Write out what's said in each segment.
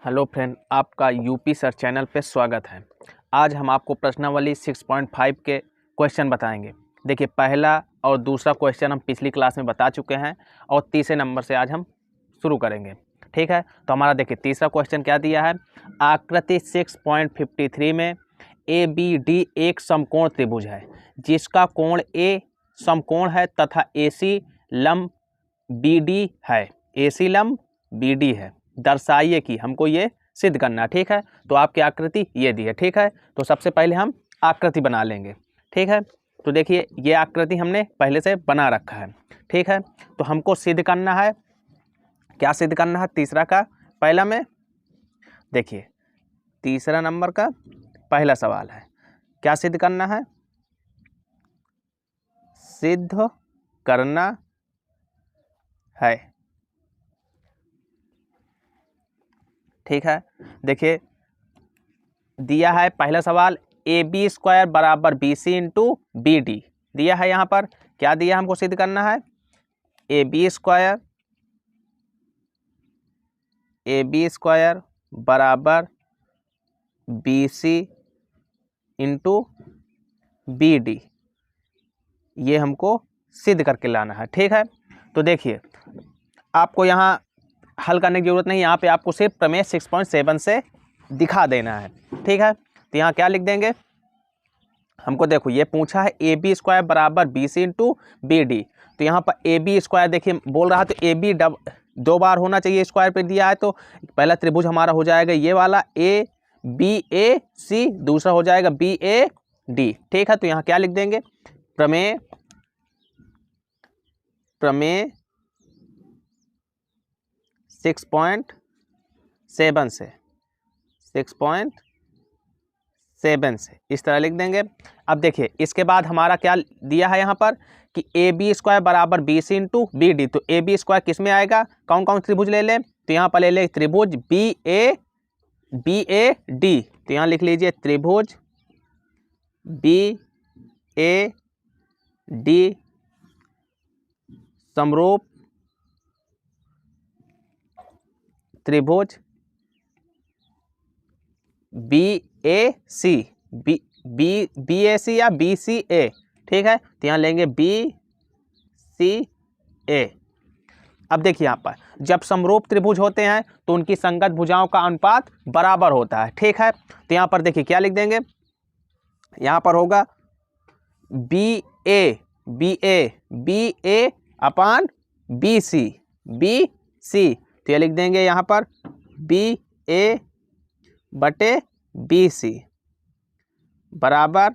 Hello friend, आपका UP sir channel पे स्वागत है। आज हम आपको प्रश्नावली 6.5 के क्वेश्चन बताएंगे। देखिए, पहला और दूसरा क्वेश्चन हम पिछली क्लास में बता चुके हैं और तीसरे नंबर से आज हम शुरू करेंगे। ठीक है, तो हमारा देखिए तीसरा क्वेश्चन क्या दिया है। आकृति 6.53 में ABD एक समकोण त्रिभुज है जिसका कोण A समकोण है तथा AC लंब BD है। AC लंब BD है, दर्शाइए कि हमको ये सिद्ध करना है। ठीक है, तो आपकी आकृति ये दी है। ठीक है, तो सबसे पहले हम आकृति बना लेंगे। ठीक है, तो देखिए ये आकृति हमने पहले से बना रखा है। ठीक है, तो हमको सिद्ध करना है, क्या सिद्ध करना है तीसरा का पहला में। देखिए तीसरा नंबर का पहला सवाल है, क्या सिद्ध करना है। सिद्ध करना है। ठीक है, देखिए दिया है पहला सवाल AB² बराबर BC इंटू BD दिया है। यहाँ पर क्या दिया हमको सिद्ध करना है। AB² बराबर BC इंटू BD, ये हमको सिद्ध करके लाना है। ठीक है, तो देखिए आपको यहाँ हल करने की जरूरत नहीं, यहाँ पे आपको सिर्फ प्रमेय 6.7 से दिखा देना है। ठीक है, तो यहाँ क्या लिख देंगे हमको। देखो ये पूछा है AB² बराबर BC इंटू BD, तो यहाँ पर AB² देखिए बोल रहा है, तो AB दो बार होना चाहिए, स्क्वायर पे दिया है। तो पहला त्रिभुज हमारा हो जाएगा ये वाला ABAC, दूसरा हो जाएगा BAD। ठीक है, तो यहाँ क्या लिख देंगे, प्रमेय 6.7 से इस तरह लिख देंगे। अब देखिए इसके बाद हमारा क्या दिया है यहाँ पर कि AB² बराबर BC इंटू BD, तो AB² किस में आएगा, कौन कौन त्रिभुज ले लें, तो यहाँ पर ले ले त्रिभुज BAD, तो यहाँ लिख लीजिए त्रिभुज BAD समरूप त्रिभुज BAC या BCA। ठीक है, तो यहाँ लेंगे BCA। अब देखिए यहाँ पर जब समरूप त्रिभुज होते हैं तो उनकी संगत भुजाओं का अनुपात बराबर होता है। ठीक है, तो यहाँ पर देखिए क्या लिख देंगे, यहाँ पर होगा BA अपान BC, तो ये लिख देंगे यहाँ पर BA बटे BC बराबर,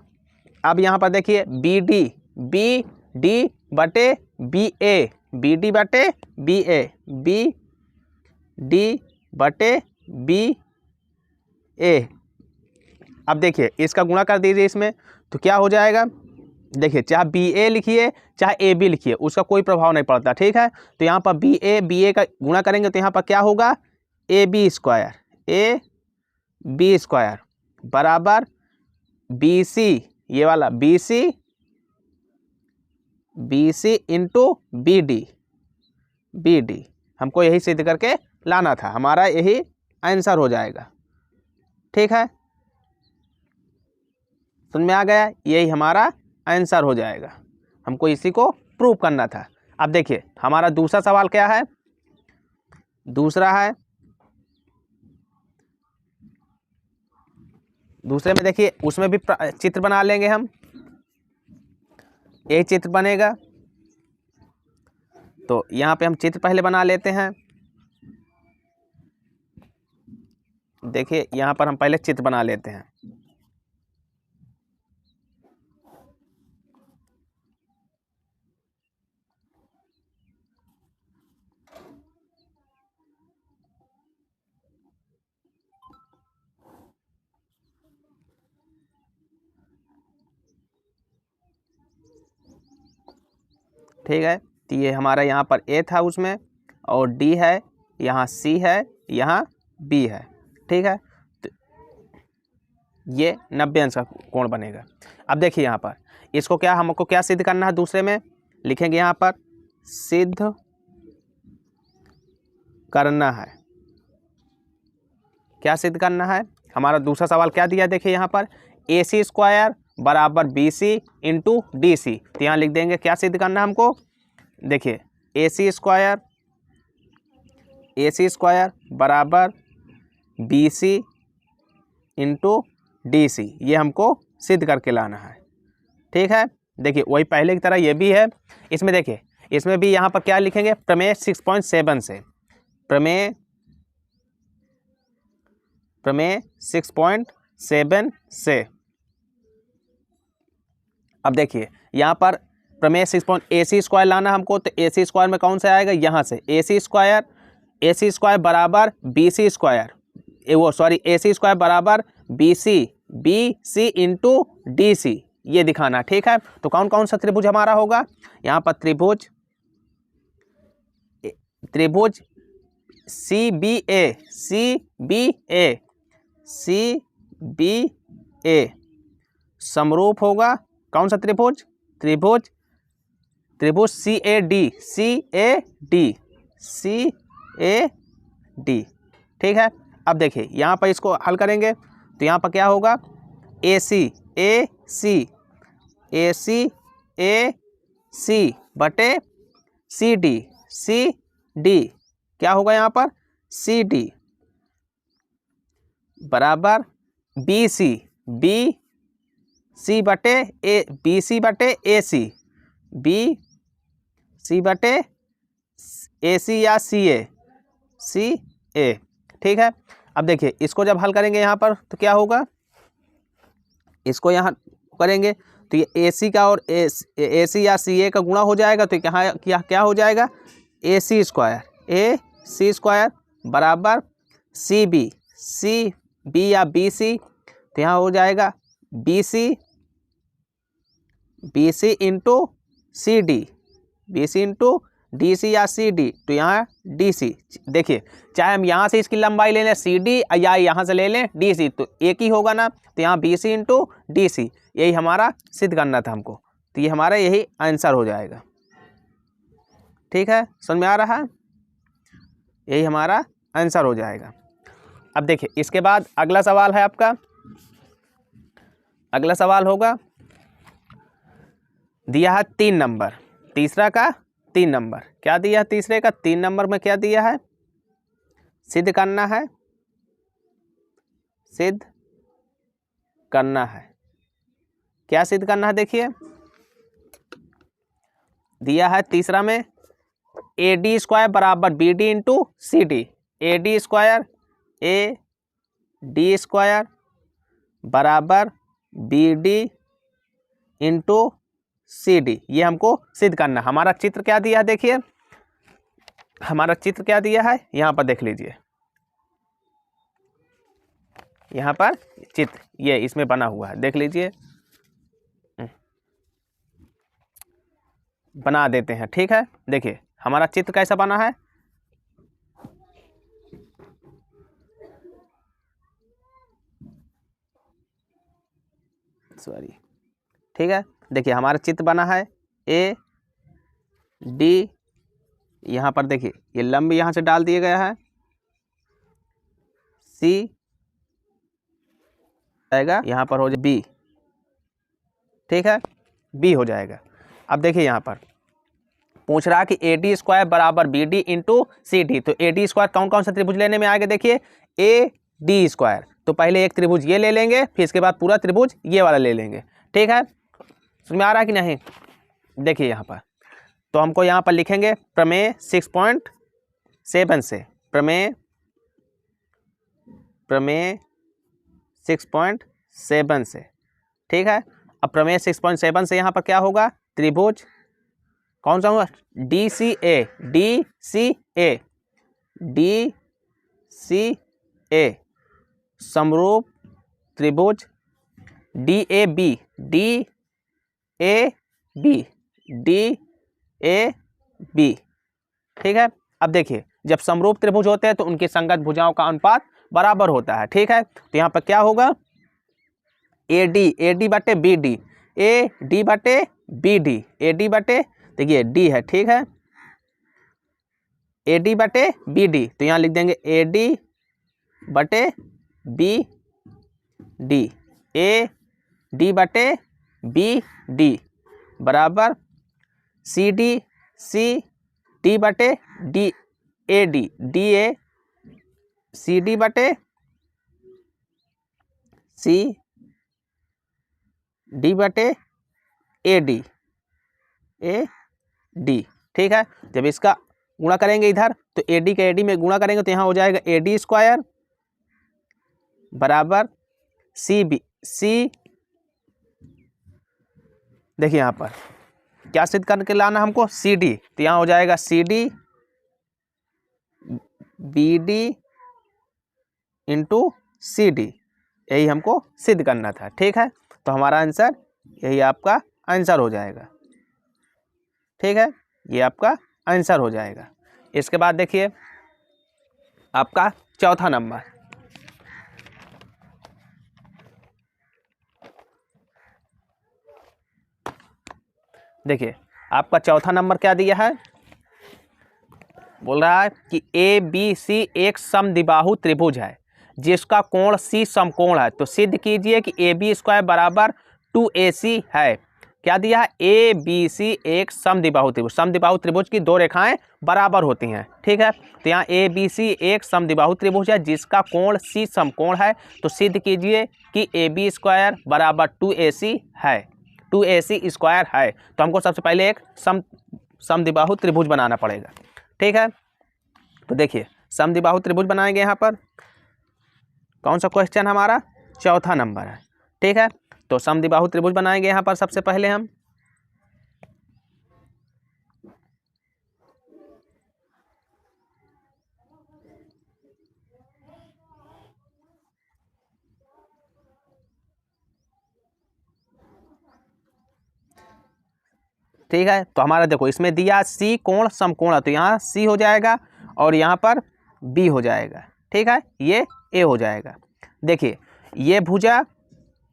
अब यहाँ पर देखिए BD बटे BA, BD बटे BA, BD बटे BA। अब देखिए इसका गुणा कर दीजिए इसमें, तो क्या हो जाएगा। देखिए चाहे BA लिखिए चाहे AB लिखिए, उसका कोई प्रभाव नहीं पड़ता। ठीक है, तो यहाँ पर BA का गुणा करेंगे तो यहाँ पर क्या होगा AB² बराबर BC, ये वाला BC इंटू BD, हमको यही सिद्ध करके लाना था, हमारा यही आंसर हो जाएगा। ठीक है, समझ में आ गया, यही हमारा आंसर हो जाएगा, हमको इसी को प्रूव करना था। अब देखिए हमारा दूसरा सवाल क्या है। दूसरा है, दूसरे में देखिए उसमें भी चित्र बना लेंगे हम, यही चित्र बनेगा। तो यहाँ पे हम चित्र पहले बना लेते हैं। देखिए यहाँ पर हम पहले चित्र बना लेते हैं। ठीक है, तो ये हमारा यहाँ पर A था उसमें, और D है, यहाँ C है, यहाँ B है। ठीक है, तो ये 90 अंश का कोण बनेगा। अब देखिए यहाँ पर इसको क्या हमको क्या सिद्ध करना है, दूसरे में लिखेंगे यहाँ पर सिद्ध करना है। क्या सिद्ध करना है? हमारा दूसरा सवाल क्या दिया देखिए यहाँ पर, AC स्क्वायर बराबर BC इंटू DC। तो यहाँ लिख देंगे क्या सिद्ध करना है हमको, देखिए AC स्क्वायर बराबर BC इंटू DC, ये हमको सिद्ध करके लाना है। ठीक है, देखिए वही पहले की तरह ये भी है। इसमें देखिए, इसमें भी यहाँ पर क्या लिखेंगे, प्रमेय 6.7 से, प्रमेय 6.7 से। अब देखिए यहाँ पर प्रमेय 6. AC स्क्वायर लाना हमको, तो AC स्क्वायर में कौन सा आएगा, यहाँ से AC स्क्वायर बराबर BC स्क्वायर, AC स्क्वायर बराबर BC इंटू DC, ये दिखाना। ठीक है, तो कौन कौन सा त्रिभुज हमारा होगा, यहाँ पर त्रिभुज CBA समरूप होगा। कौन सा त्रिभुज, त्रिभुज CAD। ठीक है, अब देखिए यहाँ पर इसको हल करेंगे तो यहाँ पर क्या होगा, AC बटे CD क्या होगा यहाँ पर, CD बराबर BC बटे AC बटे AC या CA। ठीक है, अब देखिए इसको जब हल करेंगे यहाँ पर तो क्या होगा, इसको यहाँ करेंगे तो ये AC का और AC या CA का गुणा हो जाएगा, तो क्या हो जाएगा, AC स्क्वायर बराबर CB या BC, तो यहाँ हो जाएगा BC into CD, BC into DC या CD, तो यहाँ DC। देखिए चाहे हम यहाँ से इसकी लंबाई ले लें CD या यहाँ से ले लें DC, तो एक ही होगा ना, तो यहाँ BC इंटू DC, यही हमारा सिद्ध करना था हमको, तो ये हमारा यही आंसर हो जाएगा। ठीक है, समझ में आ रहा है, यही हमारा आंसर हो जाएगा। अब देखिए इसके बाद अगला सवाल है आपका, अगला सवाल होगा, दिया है 3 नंबर, तीसरा का 3 नंबर, क्या दिया है तीसरे का 3 नंबर में, क्या दिया है, सिद्ध करना है, क्या सिद्ध करना है, देखिए दिया है तीसरा में AD स्क्वायर बराबर BD into CD, AD square बराबर BD इंटू CD, ये हमको सिद्ध करना। हमारा चित्र क्या दिया है, देखिए हमारा चित्र क्या दिया है, यहाँ पर देख लीजिए, यहाँ पर चित्र ये इसमें बना हुआ है, देख लीजिए, बना देते हैं। ठीक है, देखिए हमारा चित्र कैसा बना है, सॉरी, ठीक है, देखिए हमारा चित्र बना है AD, यहाँ पर देखिए ये लंब यहाँ से डाल दिया गया है, C आएगा, यहाँ पर हो जाए B। ठीक है, B हो जाएगा। अब देखिए यहाँ पर पूछ रहा कि AD स्क्वायर बराबर BD इंटू CD, तो AD स्क्वायर कौन कौन सा त्रिभुज लेने में आएगा, देखिए AD स्क्वायर, तो पहले एक त्रिभुज ये ले लेंगे, फिर इसके बाद पूरा त्रिभुज ये वाला ले लेंगे। ठीक है, समझ में आ रहा है कि नहीं, देखिए यहाँ पर तो हमको यहाँ पर लिखेंगे प्रमेय 6.7 से, प्रमेय 6.7 से। ठीक है, अब प्रमेय 6.7 से यहाँ पर क्या होगा, त्रिभुज कौन सा होगा, DCA समरूप त्रिभुज DAB। ठीक है, अब देखिए जब समरूप त्रिभुज होते हैं तो उनकी संगत भुजाओं का अनुपात बराबर होता है। ठीक है, तो यहाँ पर क्या होगा, AD बटे BD, AD बटे BD, देखिए D है। ठीक है, AD बटे BD, तो यहाँ लिख देंगे AD बटे बी डी, ए डी बटे बी डी बराबर सी डी बटे D A D, D A C D बटे सी डी बटे ए डी, ए डी। ठीक है, जब इसका गुणा करेंगे इधर तो ए डी का ए डी में गुणा करेंगे तो यहाँ हो जाएगा ए डी स्क्वायर बराबर सी बी, सी देखिए यहाँ पर क्या सिद्ध करके लाना हमको, सी डी, तो यहाँ हो जाएगा C D B D into C D, यही हमको सिद्ध करना था। ठीक है, तो हमारा आंसर यही आपका आंसर हो जाएगा। ठीक है, ये आपका आंसर हो जाएगा। इसके बाद देखिए आपका चौथा नंबर, देखिए आपका चौथा नंबर क्या दिया है, बोल रहा है कि ए बी सी एक समद्विबाहु त्रिभुज है जिसका कोण सी समकोण है, तो सिद्ध कीजिए कि ए बी स्क्वायर बराबर 2AC है। क्या दिया है, ए बी सी एक समद्विबाहु त्रिभुज, समद्विबाहु त्रिभुज की दो रेखाएं बराबर होती हैं। ठीक है, तो यहाँ ए बी सी एक समद्विबाहु त्रिभुज है जिसका कोण सी समकोण है, तो सिद्ध कीजिए कि ए बी स्क्वायर बराबर 2AC है, 2AC स्क्वायर है। तो हमको सबसे पहले एक समद्विबाहु त्रिभुज बनाना पड़ेगा। ठीक है, तो देखिए समद्विबाहु त्रिभुज बनाएंगे। यहाँ पर कौन सा क्वेश्चन हमारा, चौथा नंबर है। ठीक है, तो समद्विबाहु त्रिभुज बनाएंगे यहाँ पर सबसे पहले हम। ठीक है, तो हमारा देखो इसमें दिया सी कोण समकोण है, तो यहाँ सी हो जाएगा और यहाँ पर बी हो जाएगा। ठीक है, ये ए हो जाएगा। देखिए ये भुजा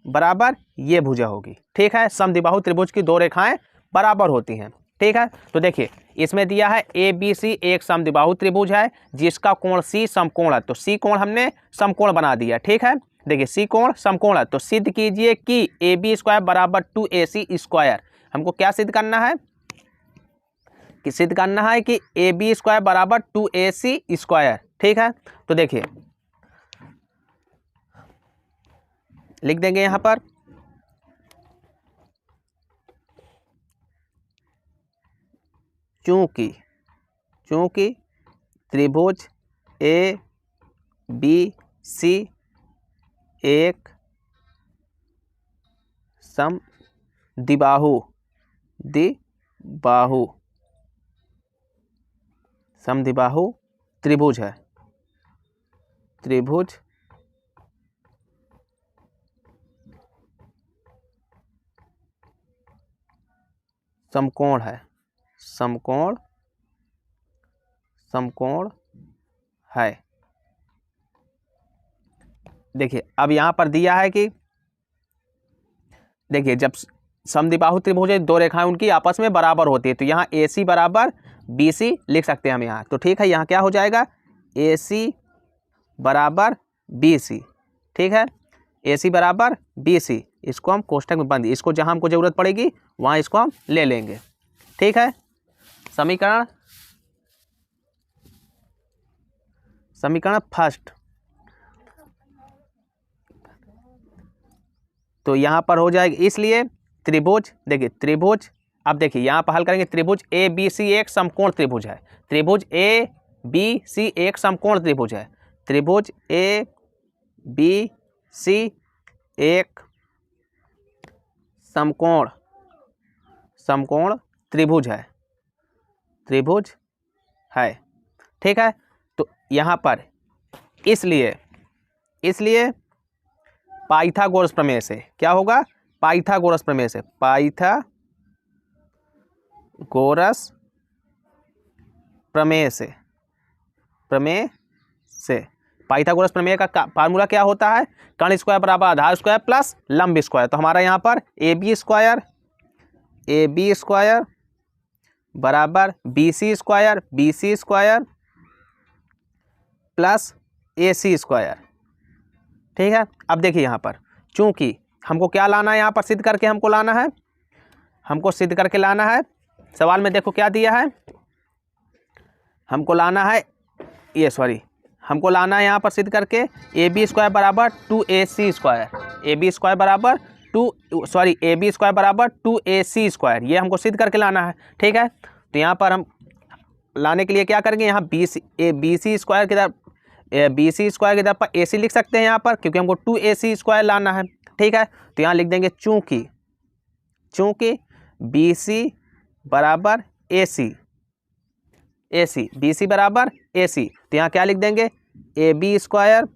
बराबर ये भुजा होगी। ठीक है, समद्विबाहु त्रिभुज की दो रेखाएं बराबर होती हैं। ठीक है, तो देखिए इसमें दिया है ए बी सी एक समद्विबाहु त्रिभुज है जिसका कोण सी समकोण है, तो सी कोण हमने समकोण बना दिया। ठीक है, देखिए सी कोण समकोण है, तो सिद्ध कीजिए कि ए बी स्क्वायर बराबर 2AC स्क्वायर। हमको क्या सिद्ध करना है, कि सिद्ध करना है कि ए बी स्क्वायर बराबर 2AC स्क्वायर। ठीक है, तो देखिए लिख देंगे यहाँ पर चूंकि त्रिभुज ए बी सी एक समद्विबाहु त्रिभुज है, त्रिभुज समकोण है, समकोण है। देखिए अब यहाँ पर दिया है कि देखिए जब समद्विबाहु त्रिभुज है दो रेखाएं उनकी आपस में बराबर होती है, तो यहाँ AC बराबर BC लिख सकते हैं हम यहाँ। तो ठीक है, यहाँ क्या हो जाएगा, AC बराबर BC। ठीक है, AC बराबर BC, इसको हम कोष्ठक में बंद, इसको जहाँ हमको ज़रूरत पड़ेगी वहाँ इसको हम ले लेंगे। ठीक है, समीकरण फर्स्ट, तो यहाँ पर हो जाएगा, इसलिए त्रिभुज, देखिए त्रिभुज, अब देखिए यहाँ पर हल करेंगे, त्रिभुज ए बी सी एक समकोण त्रिभुज है, त्रिभुज ए बी सी एक समकोण त्रिभुज है, त्रिभुज ए बी सी एक समकोण त्रिभुज है। ठीक है, तो यहाँ पर इसलिए पाइथागोरस प्रमेय से क्या होगा, पाइथागोरस प्रमेय से, पाइथागोरस प्रमेय से पाइथागोरस प्रमेय का फार्मूला क्या होता है, कर्ण स्क्वायर बराबर आधार स्क्वायर प्लस लंब स्क्वायर। तो हमारा यहाँ पर ए बी स्क्वायर बराबर B C square plus AC square ठीक है। अब देखिए यहाँ पर चूँकि हमको क्या लाना है, यहाँ पर सिद्ध करके हमको लाना है, हमको सिद्ध करके लाना है। सवाल में देखो क्या दिया है, हमको लाना है हमको लाना है यहाँ पर सिद्ध करके ए बी स्क्वायर बराबर 2ac स्क्वायर, ए बी स्क्वायर बराबर बराबर 2ac स्क्वायर, ये हमको सिद्ध करके लाना है। ठीक है, तो यहाँ पर हम लाने के लिए क्या करेंगे, यहाँ बी सी स्क्वायर की तरफ पर ac लिख सकते हैं यहाँ पर, क्योंकि हमको 2ac स्क्वायर लाना है। ठीक है, तो यहाँ लिख देंगे चूँकि बी सी बराबर ac BC बराबर AC, तो यहाँ क्या लिख देंगे ए बी स्क्वायर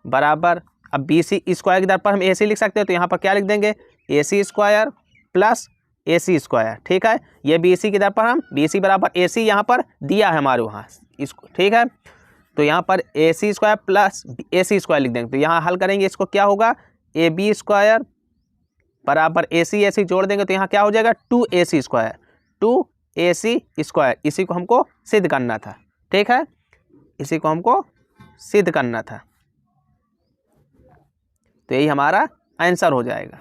बराबर, अब BC स्क्वायर की दर पर हम AC लिख सकते हैं, तो यहाँ पर क्या लिख देंगे AC square plus AC square. ठीक है, ये BC की दर पर हम BC बराबर AC यहाँ पर दिया है हमारे वहाँ इसको। ठीक है, तो यहाँ पर AC square plus AC square लिख देंगे, तो यहाँ हल करेंगे इसको, क्या होगा AB स्क्वायर बराबर AC जोड़ देंगे, तो यहाँ क्या हो जाएगा 2AC स्क्वायर, 2AC स्क्वायर। इसी को हमको सिद्ध करना था। ठीक है, इसी को हमको सिद्ध करना था, तो यही हमारा आंसर हो जाएगा।